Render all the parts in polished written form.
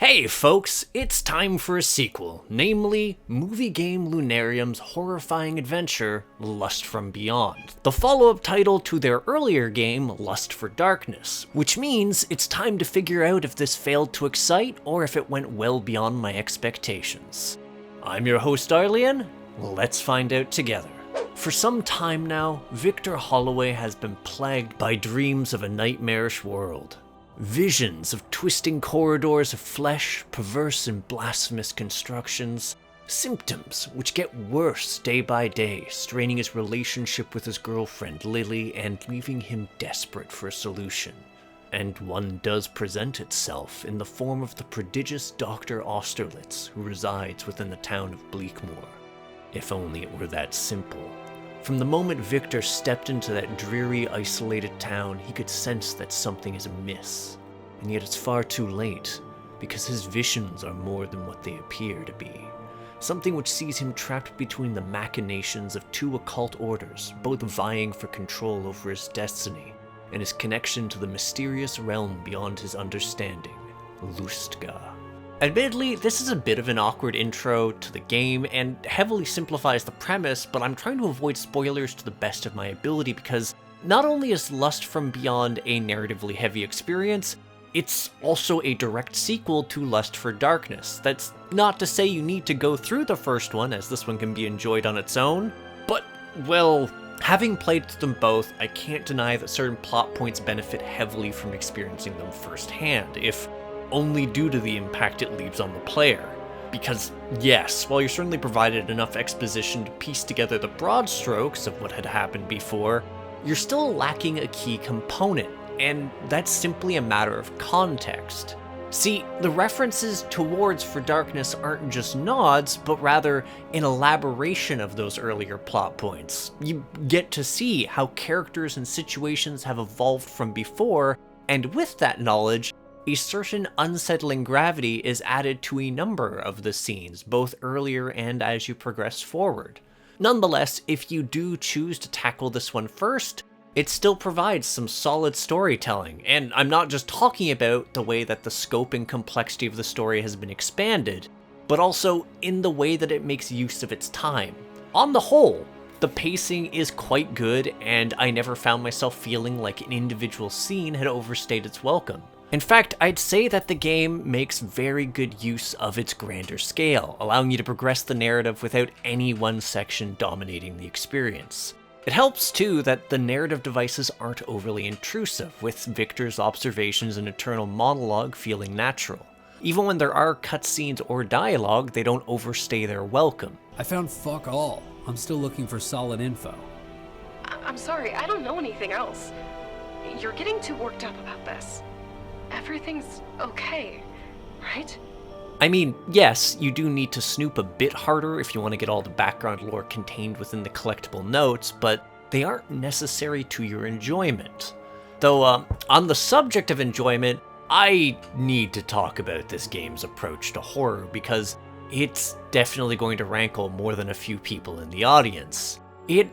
Hey folks, it's time for a sequel, namely movie game Lunarium's horrifying adventure, Lust from Beyond, the follow-up title to their earlier game, Lust for Darkness, which means it's time to figure out if this failed to excite or if it went well beyond my expectations. I'm your host Arlian, let's find out together. For some time now, Victor Holloway has been plagued by dreams of a nightmarish world. Visions of twisting corridors of flesh, perverse and blasphemous constructions, symptoms which get worse day by day, straining his relationship with his girlfriend Lily and leaving him desperate for a solution. And one does present itself in the form of the prodigious Dr. Austerlitz, who resides within the town of Bleakmoor. If only it were that simple. From the moment Victor stepped into that dreary, isolated town, he could sense that something is amiss. And yet it's far too late, because his visions are more than what they appear to be. Something which sees him trapped between the machinations of two occult orders, both vying for control over his destiny, and his connection to the mysterious realm beyond his understanding, Lustga. Admittedly, this is a bit of an awkward intro to the game and heavily simplifies the premise, but I'm trying to avoid spoilers to the best of my ability because not only is Lust from Beyond a narratively heavy experience, it's also a direct sequel to Lust for Darkness. That's not to say you need to go through the first one, as this one can be enjoyed on its own, but, well, having played them both, I can't deny that certain plot points benefit heavily from experiencing them firsthand, if only due to the impact it leaves on the player. Because yes, while you're certainly provided enough exposition to piece together the broad strokes of what had happened before, you're still lacking a key component, and that's simply a matter of context. See, the references towards For Darkness aren't just nods, but rather an elaboration of those earlier plot points. You get to see how characters and situations have evolved from before, and with that knowledge, a certain unsettling gravity is added to a number of the scenes, both earlier and as you progress forward. Nonetheless, if you do choose to tackle this one first, it still provides some solid storytelling, and I'm not just talking about the way that the scope and complexity of the story has been expanded, but also in the way that it makes use of its time. On the whole, the pacing is quite good, and I never found myself feeling like an individual scene had overstayed its welcome. In fact, I'd say that the game makes very good use of its grander scale, allowing you to progress the narrative without any one section dominating the experience. It helps, too, that the narrative devices aren't overly intrusive, with Victor's observations and internal monologue feeling natural. Even when there are cutscenes or dialogue, they don't overstay their welcome. I found fuck all. I'm still looking for solid info. I'm sorry, I don't know anything else. You're getting too worked up about this. Everything's okay, right? I mean, yes, you do need to snoop a bit harder if you want to get all the background lore contained within the collectible notes, but they aren't necessary to your enjoyment. Though, on the subject of enjoyment, I need to talk about this game's approach to horror because it's definitely going to rankle more than a few people in the audience. It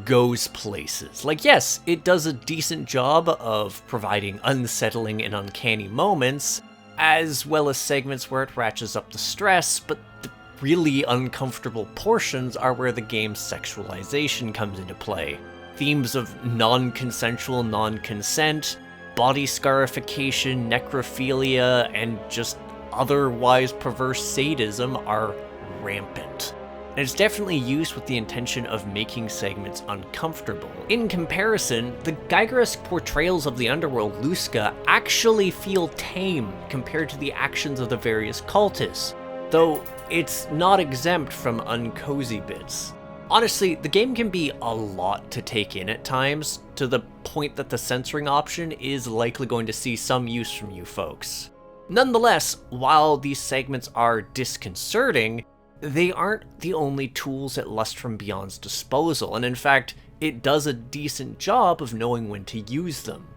goes places. Like, yes, it does a decent job of providing unsettling and uncanny moments, as well as segments where it ratchets up the stress, but the really uncomfortable portions are where the game's sexualization comes into play. Themes of non-consensual non-consent, body scarification, necrophilia, and just otherwise perverse sadism are rampant. And it's definitely used with the intention of making segments uncomfortable. In comparison, the Geigeresque portrayals of the underworld Lustga actually feel tame compared to the actions of the various cultists, though it's not exempt from uncozy bits. Honestly, the game can be a lot to take in at times, to the point that the censoring option is likely going to see some use from you folks. Nonetheless, while these segments are disconcerting, they aren't the only tools at Lust from Beyond's disposal, and in fact, it does a decent job of knowing when to use them.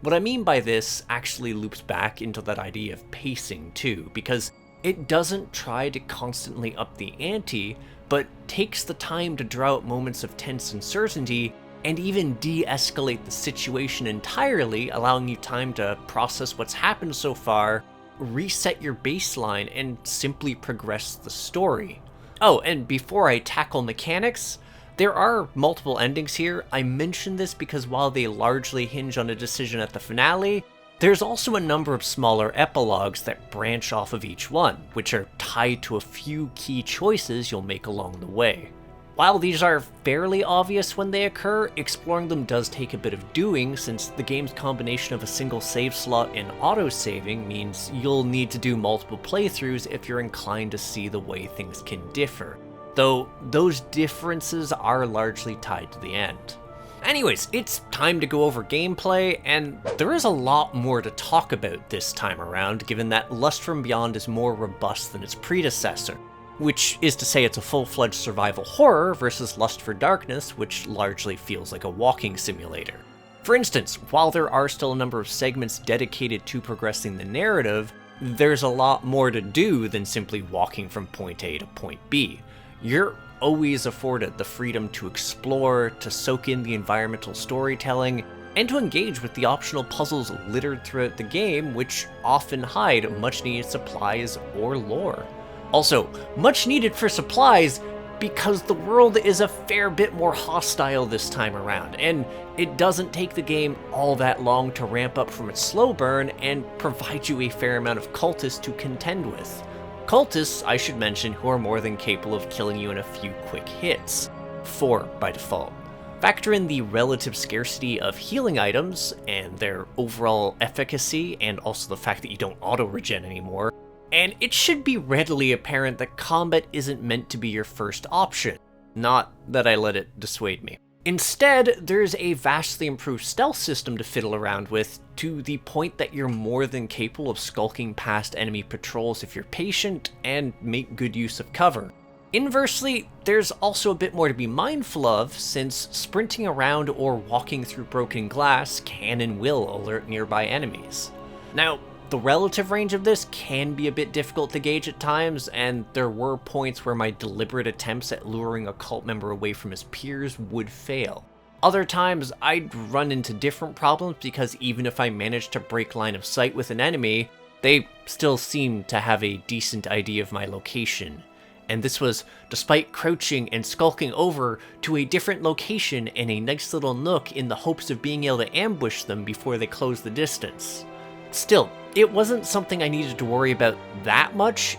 What I mean by this actually loops back into that idea of pacing too, because it doesn't try to constantly up the ante, but takes the time to draw out moments of tense uncertainty and even de-escalate the situation entirely, allowing you time to process what's happened so far reset your baseline and simply progress the story. Oh, and before I tackle mechanics, there are multiple endings here. I mention this because while they largely hinge on a decision at the finale, there's also a number of smaller epilogues that branch off of each one, which are tied to a few key choices you'll make along the way. While these are fairly obvious when they occur, exploring them does take a bit of doing, since the game's combination of a single save slot and auto-saving means you'll need to do multiple playthroughs if you're inclined to see the way things can differ, though those differences are largely tied to the end. Anyways, it's time to go over gameplay, and there is a lot more to talk about this time around, given that Lust from Beyond is more robust than its predecessor. Which is to say it's a full-fledged survival horror versus Lust for Darkness, which largely feels like a walking simulator. For instance, while there are still a number of segments dedicated to progressing the narrative, there's a lot more to do than simply walking from point A to point B. You're always afforded the freedom to explore, to soak in the environmental storytelling, and to engage with the optional puzzles littered throughout the game, which often hide much-needed supplies or lore. Also, much needed for supplies, because the world is a fair bit more hostile this time around, and it doesn't take the game all that long to ramp up from its slow burn and provide you a fair amount of cultists to contend with. Cultists, I should mention, who are more than capable of killing you in a few quick hits. 4 by default. Factor in the relative scarcity of healing items, and their overall efficacy, and also the fact that you don't auto-regen anymore, and it should be readily apparent that combat isn't meant to be your first option. Not that I let it dissuade me. Instead, there's a vastly improved stealth system to fiddle around with, to the point that you're more than capable of skulking past enemy patrols if you're patient, and make good use of cover. Inversely, there's also a bit more to be mindful of, since sprinting around or walking through broken glass can and will alert nearby enemies. Now, the relative range of this can be a bit difficult to gauge at times, and there were points where my deliberate attempts at luring a cult member away from his peers would fail. Other times, I'd run into different problems because even if I managed to break line of sight with an enemy, they still seemed to have a decent idea of my location. And this was despite crouching and skulking over to a different location in a nice little nook in the hopes of being able to ambush them before they closed the distance. Still, it wasn't something I needed to worry about that much,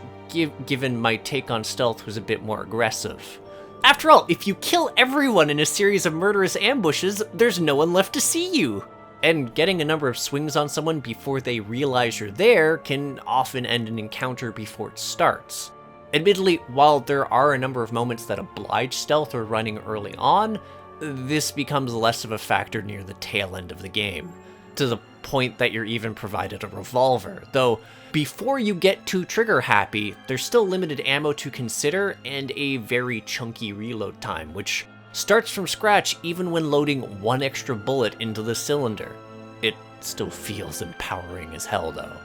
given my take on stealth was a bit more aggressive. After all, if you kill everyone in a series of murderous ambushes, there's no one left to see you. And getting a number of swings on someone before they realize you're there can often end an encounter before it starts. Admittedly, while there are a number of moments that oblige stealth or running early on, this becomes less of a factor near the tail end of the game, to the point that you're even provided a revolver, though before you get too trigger happy, there's still limited ammo to consider and a very chunky reload time, which starts from scratch even when loading one extra bullet into the cylinder. It still feels empowering as hell though.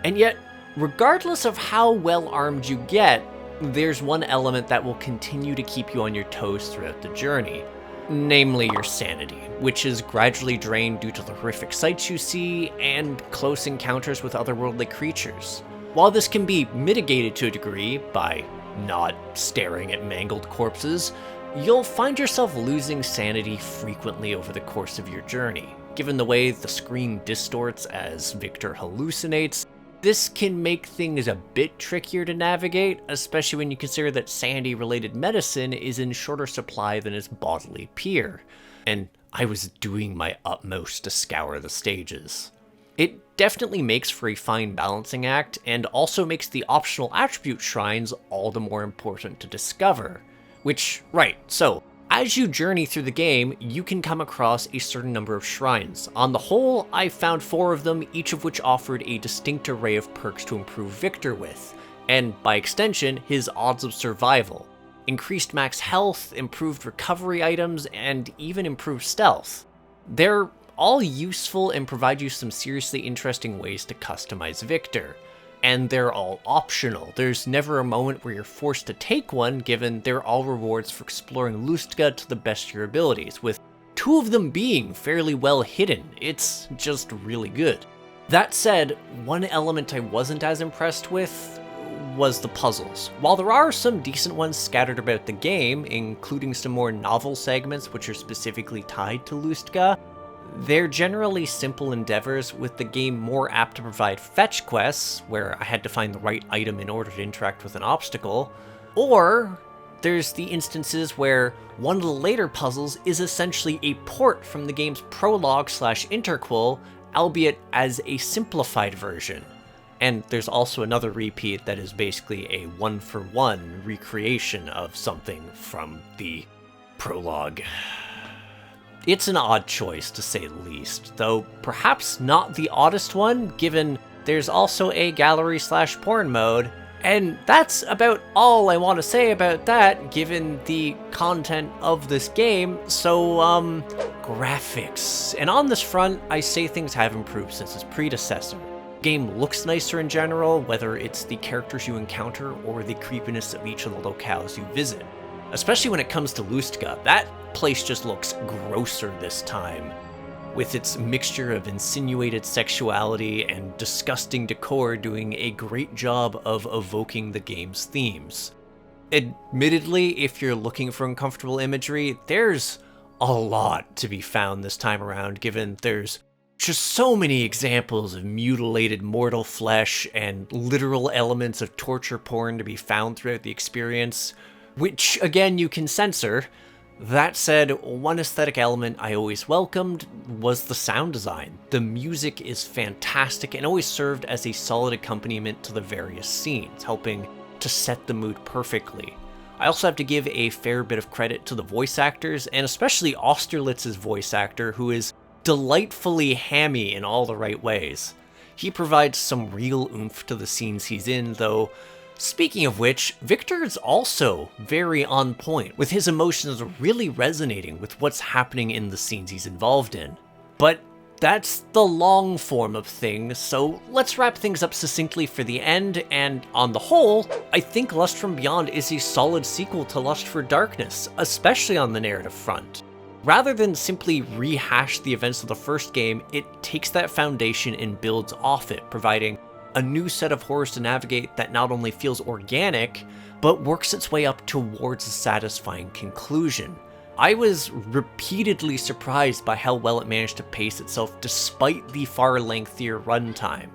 And yet, regardless of how well armed you get, there's one element that will continue to keep you on your toes throughout the journey. Namely your sanity, which is gradually drained due to the horrific sights you see and close encounters with otherworldly creatures. While this can be mitigated to a degree by not staring at mangled corpses, you'll find yourself losing sanity frequently over the course of your journey. Given the way the screen distorts as Victor hallucinates, this can make things a bit trickier to navigate, especially when you consider that sanity-related medicine is in shorter supply than its bodily peer, and I was doing my utmost to scour the stages. It definitely makes for a fine balancing act, and also makes the optional attribute shrines all the more important to discover. So, as you journey through the game, you can come across a certain number of shrines. On the whole, I found 4 of them, each of which offered a distinct array of perks to improve Victor with, and by extension, his odds of survival. Increased max health, improved recovery items, and even improved stealth. They're all useful and provide you some seriously interesting ways to customize Victor. And they're all optional. There's never a moment where you're forced to take one, given they're all rewards for exploring Lustka to the best of your abilities, with 2 of them being fairly well hidden. It's just really good. That said, one element I wasn't as impressed with was the puzzles. While there are some decent ones scattered about the game, including some more novel segments which are specifically tied to Lustka, they're generally simple endeavors, with the game more apt to provide fetch quests, where I had to find the right item in order to interact with an obstacle, or there's the instances where one of the later puzzles is essentially a port from the game's prologue/interquel, albeit as a simplified version. And there's also another repeat that is basically a one-for-one recreation of something from the prologue. It's an odd choice, to say the least, though perhaps not the oddest one, given there's also a gallery/porn mode, and that's about all I want to say about that, given the content of this game. So, graphics. And on this front, I say things have improved since its predecessor. The game looks nicer in general, whether it's the characters you encounter or the creepiness of each of the locales you visit. Especially when it comes to Lustka, that place just looks grosser this time, with its mixture of insinuated sexuality and disgusting decor doing a great job of evoking the game's themes. Admittedly, if you're looking for uncomfortable imagery, there's a lot to be found this time around, given there's just so many examples of mutilated mortal flesh and literal elements of torture porn to be found throughout the experience, which again you can censor. That said, one aesthetic element I always welcomed was the sound design. The music is fantastic and always served as a solid accompaniment to the various scenes, helping to set the mood perfectly. I also have to give a fair bit of credit to the voice actors, and especially Austerlitz's voice actor, who is delightfully hammy in all the right ways. He provides some real oomph to the scenes he's in, though. Speaking of which, Victor's also very on point, with his emotions really resonating with what's happening in the scenes he's involved in. But that's the long form of things, so let's wrap things up succinctly for the end, and on the whole, I think Lust from Beyond is a solid sequel to Lust for Darkness, especially on the narrative front. Rather than simply rehash the events of the first game, it takes that foundation and builds off it, providing a new set of horrors to navigate that not only feels organic, but works its way up towards a satisfying conclusion. I was repeatedly surprised by how well it managed to pace itself despite the far lengthier runtime.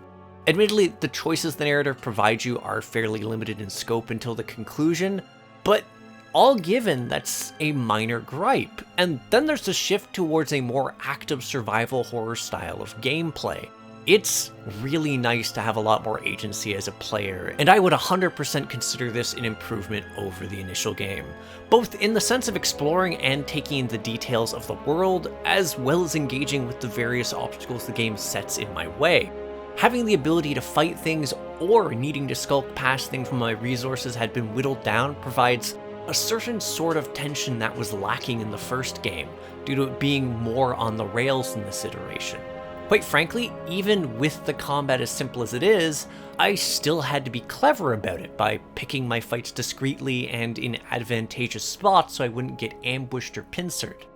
Admittedly, the choices the narrative provides you are fairly limited in scope until the conclusion, but all given, that's a minor gripe. And then there's the shift towards a more active survival horror style of gameplay. It's really nice to have a lot more agency as a player, and I would 100% consider this an improvement over the initial game, both in the sense of exploring and taking in the details of the world, as well as engaging with the various obstacles the game sets in my way. Having the ability to fight things or needing to skulk past things when my resources had been whittled down provides a certain sort of tension that was lacking in the first game, due to it being more on the rails in this iteration. Quite frankly, even with the combat as simple as it is, I still had to be clever about it by picking my fights discreetly and in advantageous spots so I wouldn't get ambushed or pincered.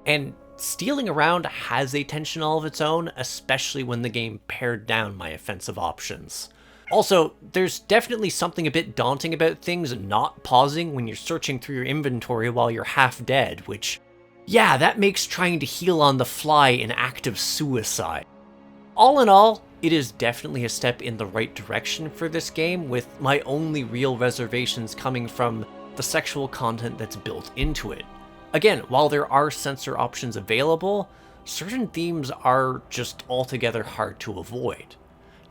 And stealing around has a tension all of its own, especially when the game pared down my offensive options. Also, there's definitely something a bit daunting about things not pausing when you're searching through your inventory while you're half dead, which, yeah, that makes trying to heal on the fly an act of suicide. All in all, it is definitely a step in the right direction for this game, with my only real reservations coming from the sexual content that's built into it. Again, while there are censor options available, certain themes are just altogether hard to avoid.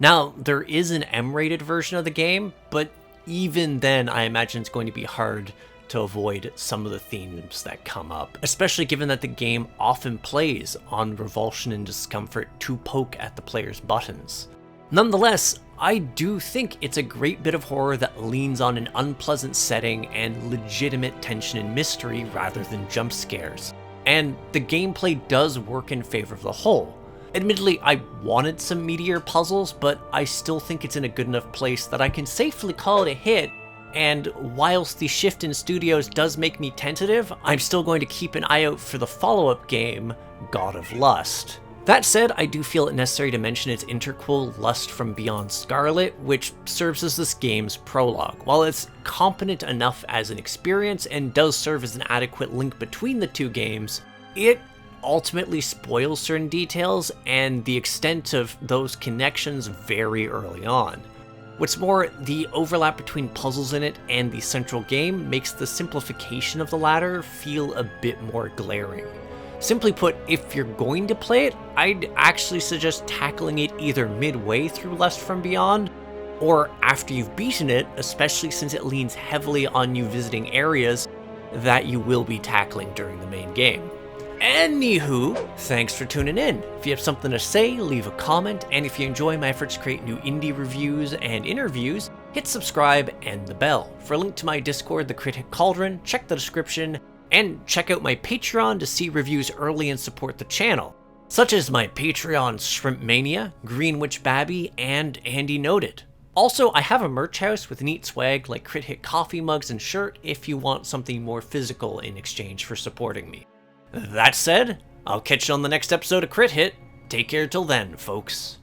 Now, there is an M-rated version of the game, but even then I imagine it's going to be hard to avoid some of the themes that come up, especially given that the game often plays on revulsion and discomfort to poke at the player's buttons. Nonetheless, I do think it's a great bit of horror that leans on an unpleasant setting and legitimate tension and mystery rather than jump scares. And the gameplay does work in favor of the whole. Admittedly, I wanted some meatier puzzles, but I still think it's in a good enough place that I can safely call it a hit. And whilst the shift in studios does make me tentative, I'm still going to keep an eye out for the follow-up game, God of Lust. That said, I do feel it necessary to mention its interquel Lust from Beyond Scarlet, which serves as this game's prologue. While it's competent enough as an experience and does serve as an adequate link between the two games, it ultimately spoils certain details, and the extent of those connections very early on. What's more, the overlap between puzzles in it and the central game makes the simplification of the latter feel a bit more glaring. Simply put, if you're going to play it, I'd actually suggest tackling it either midway through Lust from Beyond, or after you've beaten it, especially since it leans heavily on you visiting areas that you will be tackling during the main game. Anywho, thanks for tuning in. If you have something to say, leave a comment, and if you enjoy my efforts to create new indie reviews and interviews, hit subscribe and the bell. For a link to my Discord, the Crit Hit Cauldron, check the description, and check out my Patreon to see reviews early and support the channel, such as my Patreon Shrimp Mania, Greenwich Babby, and Andy Noted. Also, I have a merch house with neat swag like Crit Hit coffee mugs and shirt if you want something more physical in exchange for supporting me. That said, I'll catch you on the next episode of Crit Hit. Take care till then, folks.